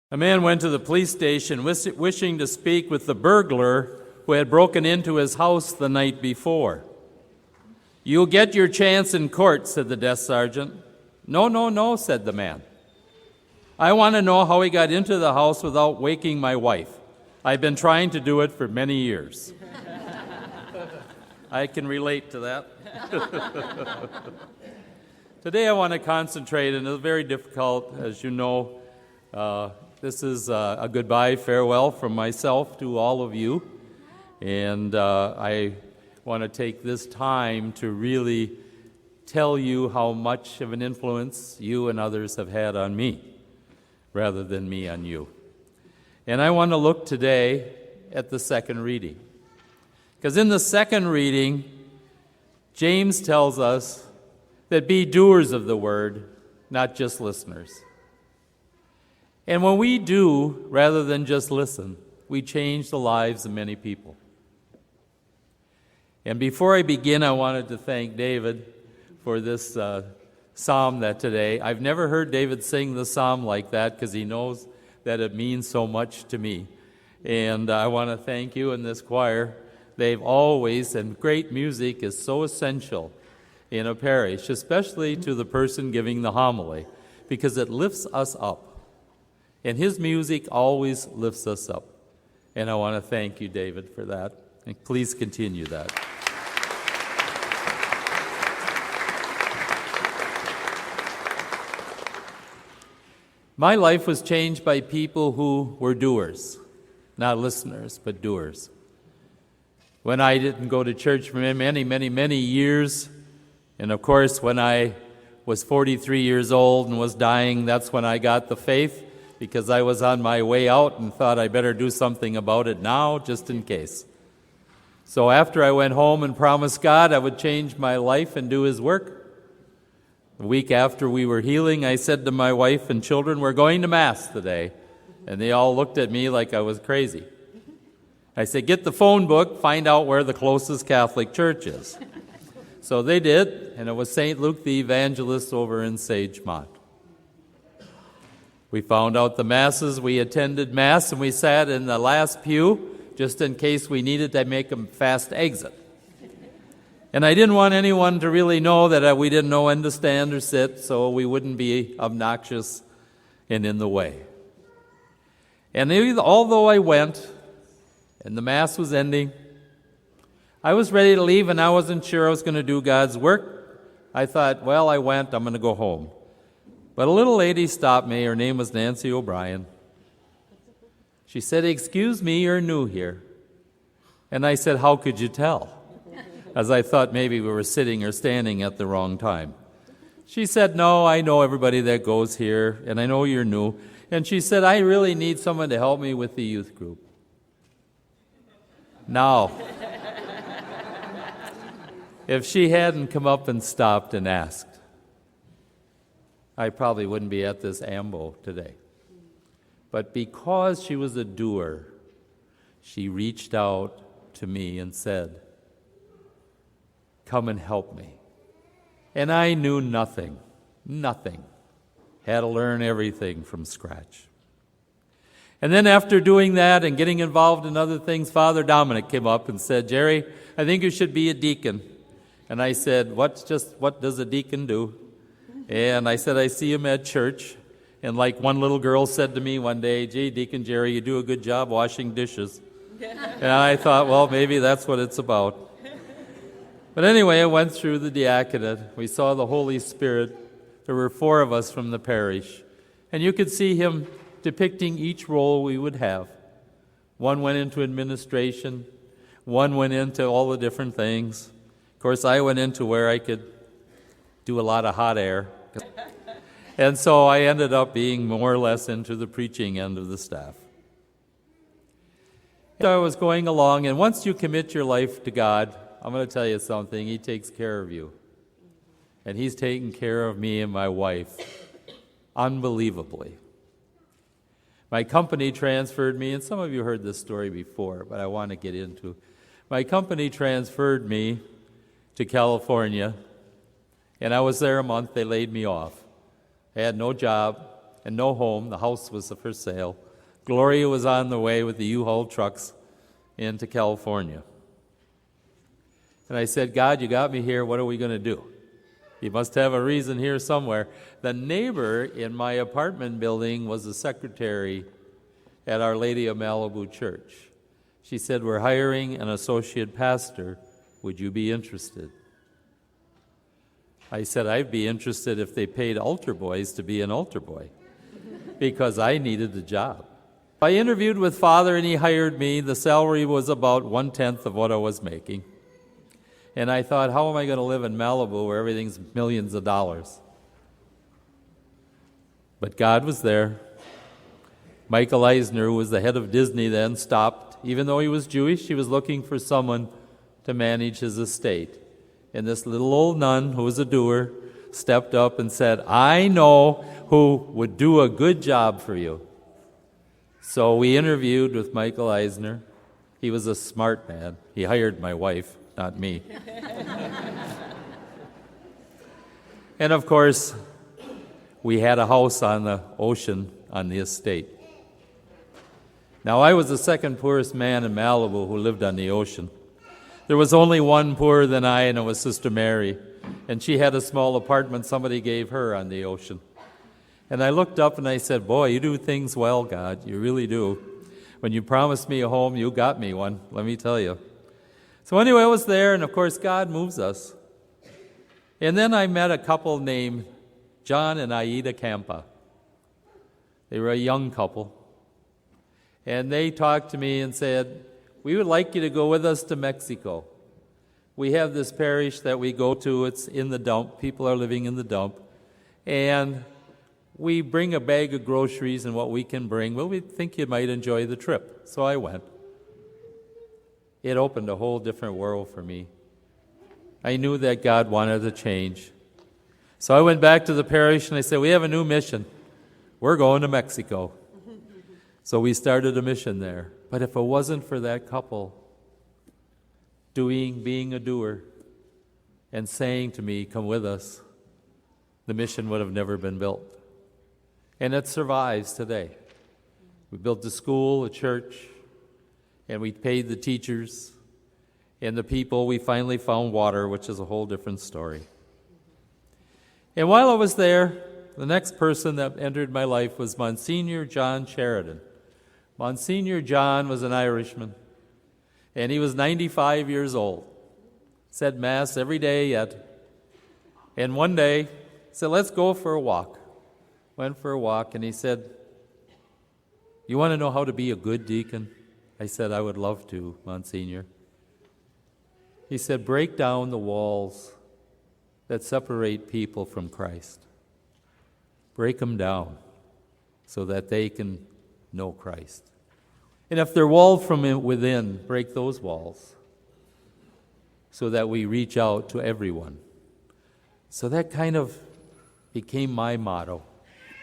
A man went to the police station wishing to speak with the burglar who had broken into his house the night before. "You'll get your chance in court," said the desk sergeant. No, said the man. "I want to know how he got into the house without waking my wife. I've been trying to do it for many years." I can relate to that. Today I want to concentrate, and it's very difficult, as you know. This is a goodbye, farewell from myself to all of you. And I want to take this time to really tell you how much of an influence you and others have had on me, rather than me on you. And I want to look today at the second reading. Because in the second reading, James tells us that be doers of the word, not just listeners. And when we do, rather than just listen, we change the lives of many people. And before I begin, I wanted to thank David for this psalm that today. I've never heard David sing the psalm like that because he knows that it means so much to me. And I want to thank you and this choir. They've always, and great music is so essential in a parish, especially to the person giving the homily, because it lifts us up. And his music always lifts us up. And I want to thank you, David, for that. And please continue that. My life was changed by people who were doers, not listeners, but doers. When I didn't go to church for many years, and of course when I was 43 years old and was dying, that's when I got the faith, because I was on my way out and thought I better do something about it now, just in case. So after I went home and promised God I would change my life and do His work, the week after we were healing, I said to my wife and children, "We're going to Mass today." And they all looked at me like I was crazy. I said, "Get the phone book, find out where the closest Catholic church is." So they did, and it was St. Luke the Evangelist over in Sagemont. We found out the Masses, we attended Mass, and we sat in the last pew just in case we needed to make a fast exit. And I didn't want anyone to really know that we didn't know when to stand or sit, so we wouldn't be obnoxious and in the way. And although I went, and the Mass was ending, I was ready to leave, and I wasn't sure I was going to do God's work. I thought, well, I went, I'm going to go home. But a little lady stopped me. Her name was Nancy O'Brien. She said, "Excuse me, you're new here." And I said, "How could you tell?" As I thought maybe we were sitting or standing at the wrong time. She said, "No, I know everybody that goes here, and I know you're new." And she said, "I really need someone to help me with the youth group." Now, if she hadn't come up and stopped and asked, I probably wouldn't be at this ambo today. But because she was a doer, she reached out to me and said, "Come and help me." And I knew nothing. Had to learn everything from scratch. And then after doing that and getting involved in other things, Father Dominic came up and said, "Jerry, I think you should be a deacon." And I said, what does a deacon do? And I said, "I see him at church." And like one little girl said to me one day, "Gee, Deacon Jerry, you do a good job washing dishes." And I thought, well, maybe that's what it's about. But anyway, I went through the diaconate. We saw the Holy Spirit. There were 4 of us from the parish. And you could see him depicting each role we would have. One went into administration. One went into all the different things. Of course, I went into where I could do a lot of hot air. And so I ended up being more or less into the preaching end of the staff. So I was going along, and once you commit your life to God, I'm going to tell you something, He takes care of you. And He's taken care of me and my wife unbelievably. My company transferred me, and some of you heard this story before, but I want to get into. My company transferred me to California, and I was there a month. They laid me off. I had no job, and no home. The house was for sale. Gloria was on the way with the U-Haul trucks into California. And I said, God, you got me here. What are we going to do? You must have a reason here somewhere. The neighbor in my apartment building was a secretary at Our Lady of Malibu Church. She said, we're hiring an associate pastor. Would you be interested? I said, I'd be interested if they paid altar boys to be an altar boy, because I needed the job. I interviewed with Father, and he hired me. The salary was about 1/10 of what I was making. And I thought, how am I going to live in Malibu where everything's millions of dollars? But God was there. Michael Eisner, who was the head of Disney then, stopped. Even though he was Jewish, he was looking for someone to manage his estate. And this little old nun, who was a doer, stepped up and said, I know who would do a good job for you. So we interviewed with Michael Eisner. He was a smart man. He hired my wife, not me. And of course, we had a house on the ocean on the estate. Now, I was the second poorest man in Malibu who lived on the ocean. There was only one poorer than I, and it was Sister Mary. And she had a small apartment somebody gave her on the ocean. And I looked up and I said, boy, you do things well, God. You really do. When you promised me a home, you got me one, let me tell you. So anyway, I was there, and of course, God moves us. And then I met a couple named John and Aida Campa. They were a young couple. And they talked to me and said, we would like you to go with us to Mexico. We have this parish that we go to. It's in the dump. People are living in the dump. And we bring a bag of groceries and what we can bring. Well, we think you might enjoy the trip. So I went. It opened a whole different world for me. I knew that God wanted a change. So I went back to the parish and I said, we have a new mission. We're going to Mexico. So we started a mission there. But if it wasn't for that couple being a doer and saying to me, come with us, the mission would have never been built. And it survives today. We built a school, a church, and we paid the teachers and the people. We finally found water, which is a whole different story. And while I was there, the next person that entered my life was Monsignor John Sheridan. Monsignor John was an Irishman, and he was 95 years old. Said Mass every day yet. And one day, he said, let's go for a walk. Went for a walk, and he said, you want to know how to be a good deacon? I said, I would love to, Monsignor. He said, break down the walls that separate people from Christ. Break them down so that they can know Christ. And if they're walled from within, break those walls so that we reach out to everyone. So that kind of became my motto,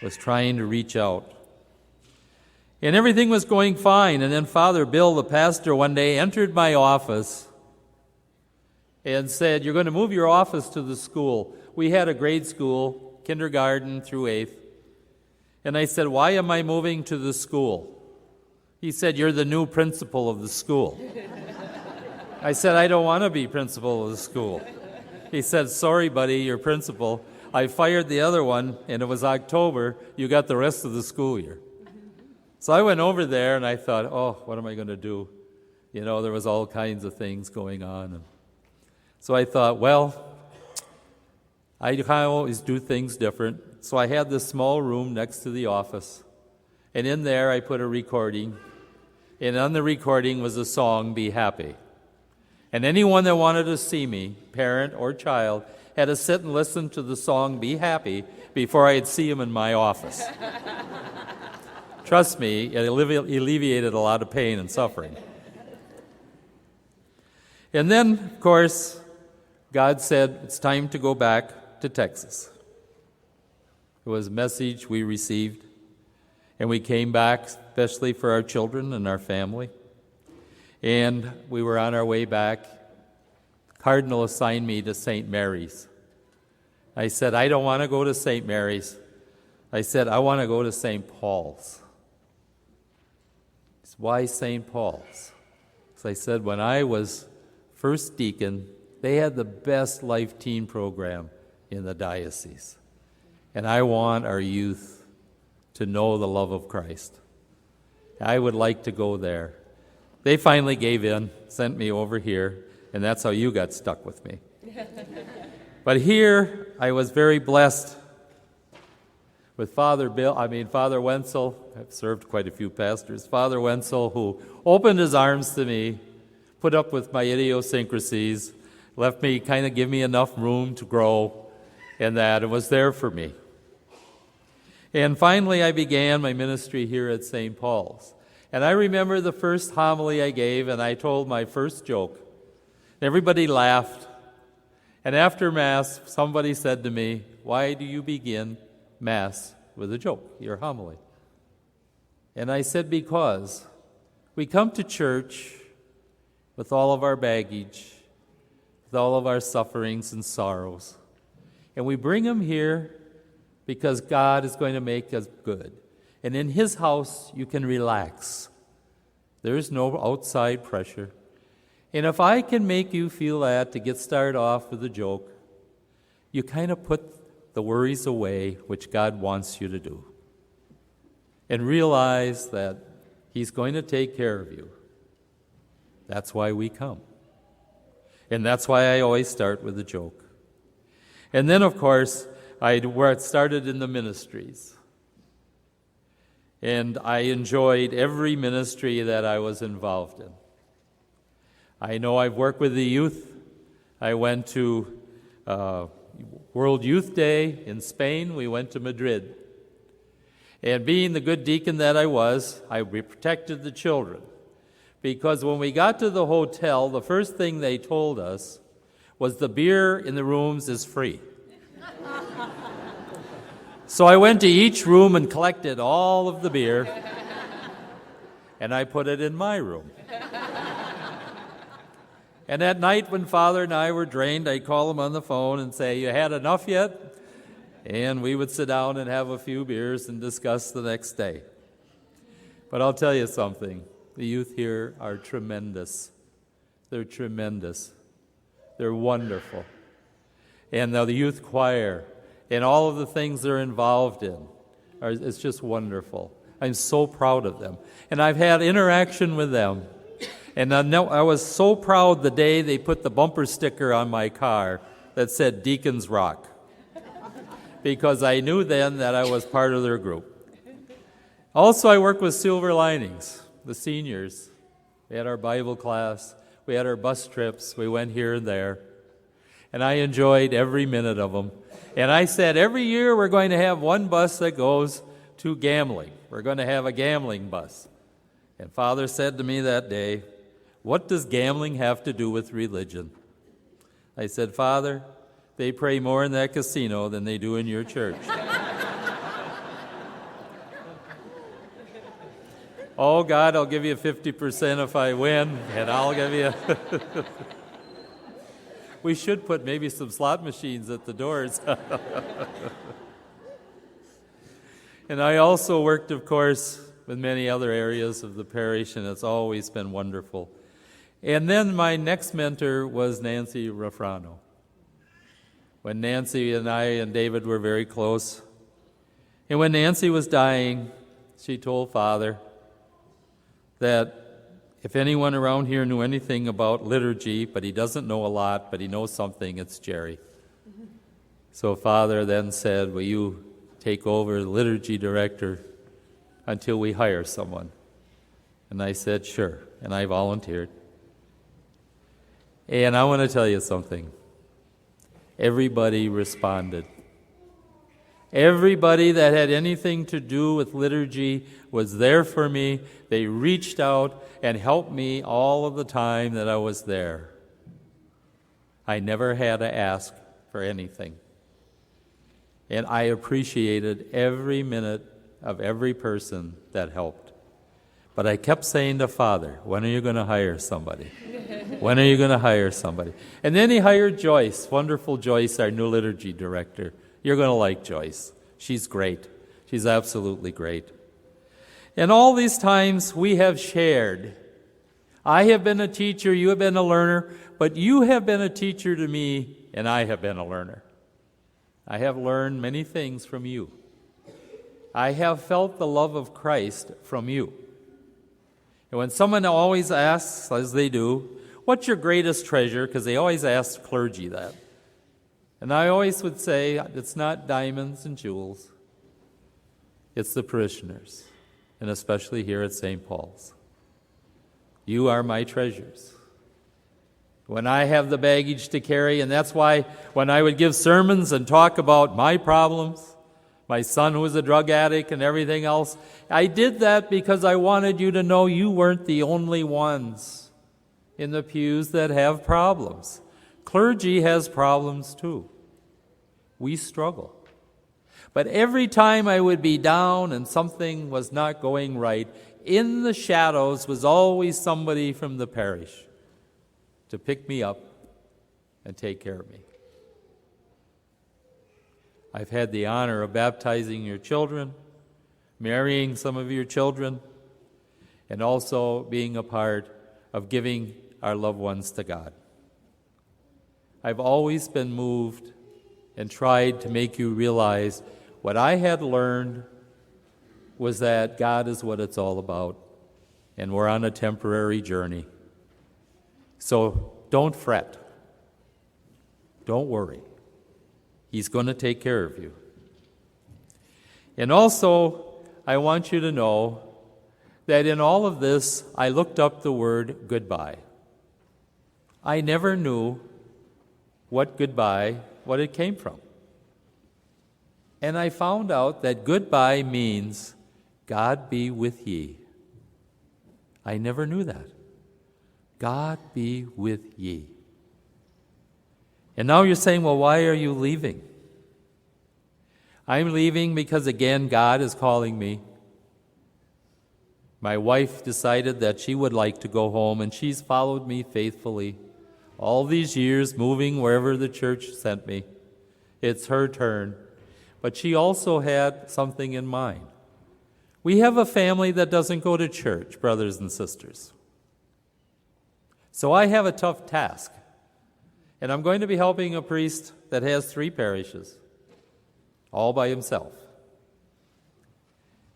was trying to reach out. And everything was going fine. And then Father Bill, the pastor, one day entered my office and said, you're going to move your office to the school. We had a grade school, kindergarten through 8th. And I said, why am I moving to the school? He said, you're the new principal of the school. I said, I don't want to be principal of the school. He said, sorry, buddy, you're principal. I fired the other one, and it was October. You got the rest of the school year. So I went over there, and I thought, oh, what am I going to do? You know, there was all kinds of things going on. And so I thought, well, I always do things different. So I had this small room next to the office. And in there I put a recording. And on the recording was a song, Be Happy. And anyone that wanted to see me, parent or child, had to sit and listen to the song, Be Happy, before I'd see him in my office. Trust me, it alleviated a lot of pain and suffering. And then, of course, God said, it's time to go back to Texas. It was a message we received. And we came back, especially for our children and our family. And we were on our way back. Cardinal assigned me to St. Mary's. I said, I don't want to go to St. Mary's. I said, I want to go to St. Paul's. He said, why St. Paul's? So I said, when I was first deacon, they had the best life teen program in the diocese. And I want our youth to know the love of Christ. I would like to go there. They finally gave in, sent me over here, and that's how you got stuck with me. But here, I was very blessed with Father Wenzel. I've served quite a few pastors. Father Wenzel, who opened his arms to me, put up with my idiosyncrasies, left me, kind of give me enough room to grow, and that it was there for me. And finally, I began my ministry here at St. Paul's. And I remember the first homily I gave, and I told my first joke. Everybody laughed. And after Mass, somebody said to me, why do you begin Mass with a joke, your homily? And I said, because we come to church with all of our baggage, with all of our sufferings and sorrows. And we bring them here because God is going to make us good. And in His house, you can relax. There is no outside pressure. And if I can make you feel that to get started off with a joke, you kind of put the worries away, which God wants you to do. And realize that He's going to take care of you. That's why we come. And that's why I always start with a joke. And then, of course, where it started in the ministries. And I enjoyed every ministry that I was involved in. I know I've worked with the youth. I went to World Youth Day in Spain. We went to Madrid. And being the good deacon that I was, I protected the children. Because when we got to the hotel, the first thing they told us was the beer in the rooms is free. So I went to each room and collected all of the beer, and I put it in my room. And at night when Father and I were drained, I'd call him on the phone and say, you had enough yet? And we would sit down and have a few beers and discuss the next day. But I'll tell you something. The youth here are tremendous. They're tremendous. They're wonderful. And the youth choir and all of the things they're involved in, it's just wonderful. I'm so proud of them. And I've had interaction with them. And I was so proud the day they put the bumper sticker on my car that said Deacons Rock. Because I knew then that I was part of their group. Also, I worked with Silver Linings, the seniors. We had our Bible class. We had our bus trips. We went here and there. And I enjoyed every minute of them. And I said, every year we're going to have one bus that goes to gambling. We're going to have a gambling bus. And Father said to me that day, what does gambling have to do with religion? I said, Father, they pray more in that casino than they do in your church. Oh, God, I'll give you 50% if I win, and I'll give you... We should put maybe some slot machines at the doors. And I also worked, of course, with many other areas of the parish, and it's always been wonderful. And then my next mentor was Nancy Raffrano. When Nancy and I and David were very close, and when Nancy was dying, she told Father that if anyone around here knew anything about liturgy, but he doesn't know a lot, but he knows something, it's Jerry. So Father then said, will you take over the liturgy director until we hire someone? And I said, sure, and I volunteered. And I want to tell you something. Everybody responded. Everybody that had anything to do with liturgy was there for me. They reached out and helped me all of the time that I was there. I never had to ask for anything. And I appreciated every minute of every person that helped. But I kept saying to Father, when are you going to hire somebody? When are you going to hire somebody? And then he hired Joyce, wonderful Joyce, our new liturgy director. You're going to like Joyce. She's great. She's absolutely great. And all these times we have shared. I have been a teacher, you have been a learner, but you have been a teacher to me, and I have been a learner. I have learned many things from you. I have felt the love of Christ from you. And when someone always asks, as they do, what's your greatest treasure? Because they always ask clergy that. And I always would say, it's not diamonds and jewels. It's the parishioners, and especially here at St. Paul's. You are my treasures. When I have the baggage to carry, and that's why when I would give sermons and talk about my problems, my son who was a drug addict and everything else, I did that because I wanted you to know you weren't the only ones in the pews that have problems. Clergy has problems too. We struggle. But every time I would be down and something was not going right, in the shadows was always somebody from the parish to pick me up and take care of me. I've had the honor of baptizing your children, marrying some of your children, and also being a part of giving our loved ones to God. I've always been moved and tried to make you realize what I had learned was that God is what it's all about, and we're on a temporary journey. So don't fret. Don't worry. He's going to take care of you. And also, I want you to know that in all of this, I looked up the word goodbye. I never knew what it came from. And I found out that goodbye means God be with ye. I never knew that. God be with ye. And now you're saying, well, why are you leaving? I'm leaving because, again, God is calling me. My wife decided that she would like to go home, and she's followed me faithfully all these years, moving wherever the church sent me. It's her turn. But she also had something in mind. We have a family that doesn't go to church, brothers and sisters. So I have a tough task. And I'm going to be helping a priest that has 3 parishes, all by himself.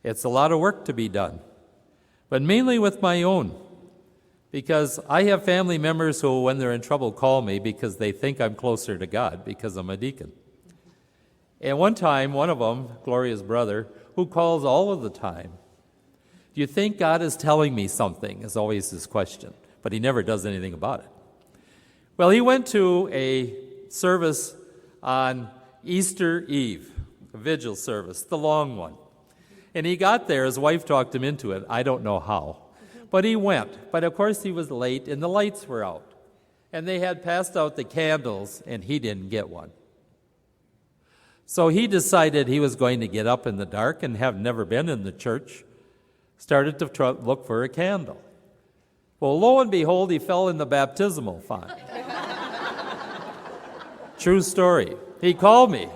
It's a lot of work to be done, but mainly with my own, because I have family members who, when they're in trouble, call me because they think I'm closer to God because I'm a deacon. And one time, one of them, Gloria's brother, who calls all of the time, do you think God is telling me something, is always his question, but he never does anything about it. Well, he went to a service on Easter Eve, a vigil service, the long one. And he got there, his wife talked him into it, I don't know how. But he went. But of course he was late and the lights were out. And they had passed out the candles and he didn't get one. So he decided he was going to get up in the dark and have never been in the church, started to look for a candle. Well, lo and behold, he fell in the baptismal font. True story. He called me.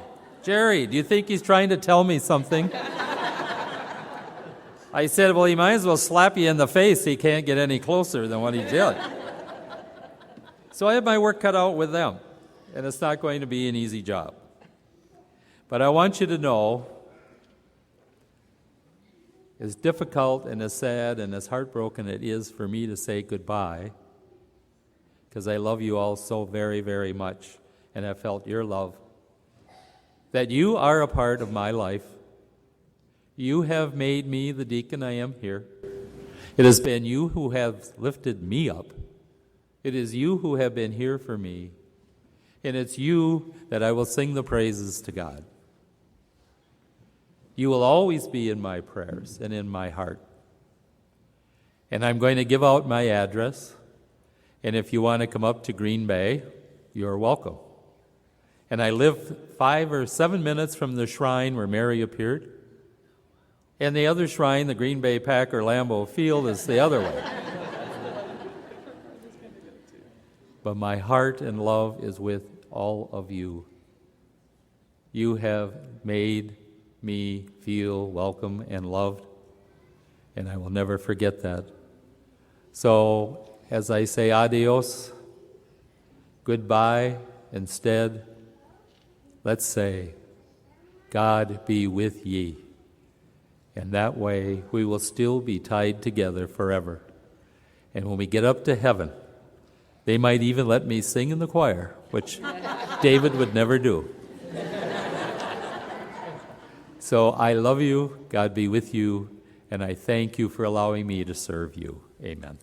Jerry, do you think he's trying to tell me something? I said, well, he might as well slap you in the face. He can't get any closer than what he did. So I have my work cut out with them, and it's not going to be an easy job. But I want you to know, as difficult and as sad and as heartbroken it is for me to say goodbye, because I love you all so very, very much, and have felt your love, that you are a part of my life. You have made me the deacon I am here. It has been you who have lifted me up. It is you who have been here for me. And it's you that I will sing the praises to God. You will always be in my prayers and in my heart. And I'm going to give out my address. And if you want to come up to Green Bay, you're welcome. And I live 5 or 7 minutes from the shrine where Mary appeared. And the other shrine, the Green Bay Packer Lambeau Field, is the other way. But my heart and love is with all of you. You have made me feel welcome and loved, and I will never forget that. So as I say adios, goodbye, instead, let's say, God be with ye. And that way we will still be tied together forever. And when we get up to heaven, they might even let me sing in the choir, which David would never do. So I love you, God be with you, and I thank you for allowing me to serve you. Amen.